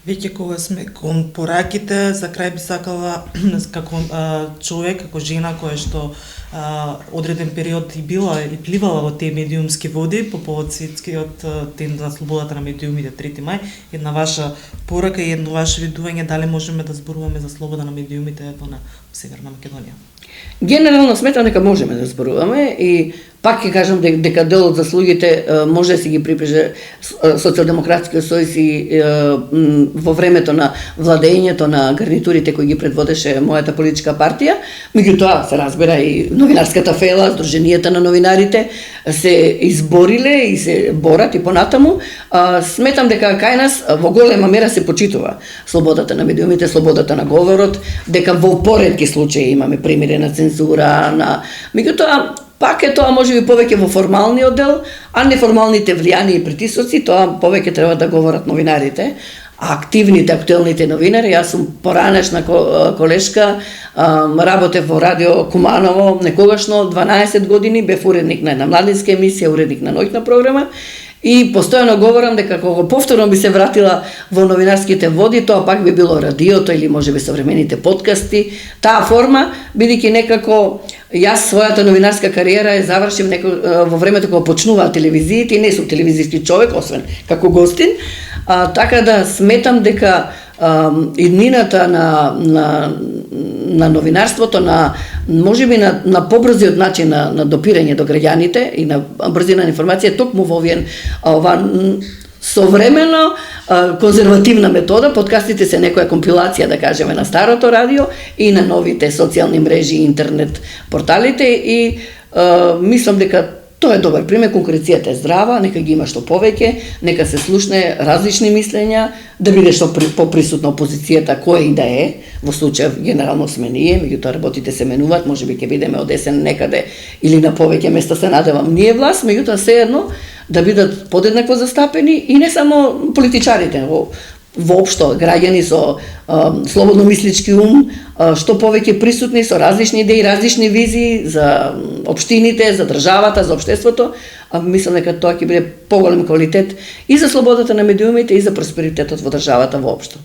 Веќе кога сме кон пораките, за крај би сакала како човек, како жена која што одреден период и била и пливала во тие медиумски води по повод светскиот ден за слободата на медиумите 3 мај, една ваша порака и едно ваше видување дали можеме да зборуваме за слобода на медиумите во Северна Македонија. Генерално сметам дека можеме да зборуваме и пак ќе кажам дека делот за слугите може да си ги припише Социјалдемократскиот сојуз и во времето на владењето на гарнитурите кои ги предводеше мојата политичка партија, меѓутоа се разбира и новинарската фела, Сдруженијата на новинарите се избориле и се борат и понатаму. Сметам дека кај нас во голема мера се почитува слободата на медиумите, слободата на говорот, дека во поретки случаи имаме примери на цензура, меѓутоа пак е тоа можеби повеќе во формалниот дел, а неформалните влијани и притисоци, тоа повеќе треба да говорат новинарите, а активните, актуелните новинари. Јас сум поранешна колешка, работев во Радио Куманово, некогашно 12 години, бев уредник на една младинска емисија, уредник на ноќна програма, и постојано говорам дека кога повторно би се вратила во новинарските води, тоа пак би било радиото или можеби современите подкасти, таа форма, бидејќи некако јас својата новинарска кариера ја завршив во времето кога почнуваа телевизиите и не сум телевизиски човек, освен како гостин, така да сметам дека иднината на новинарството, можеби на побрзиот начин на допирање до граѓаните и на брзина на информација, токму во ова современо конзервативна метода. Подкастите се некоја компилација, да кажеме, на старото радио и на новите социјални мрежи и интернет порталите, и мислам дека тоа е добар пример. Конкуренцијата е здрава, нека ги има што повеќе, нека се слушне различни мислења, да биде што поприсутна опозицијата, која и да е. Во случај генерално сме ние, меѓутоа работите се менуваат, можеби ќе бидеме од есен некаде или на повеќе места, се надевам, ние власт, меѓутоа сеедно да бидат подеднакво застапени и не само политичарите, воопшто граѓани со слободно мислички ум, што повеќе присутни со различни идеи, различни визии за општините, за државата, за општеството. Мислам дека тоа ќе биде поголем квалитет и за слободата на медиумите и за просперитетот во државата воопшто.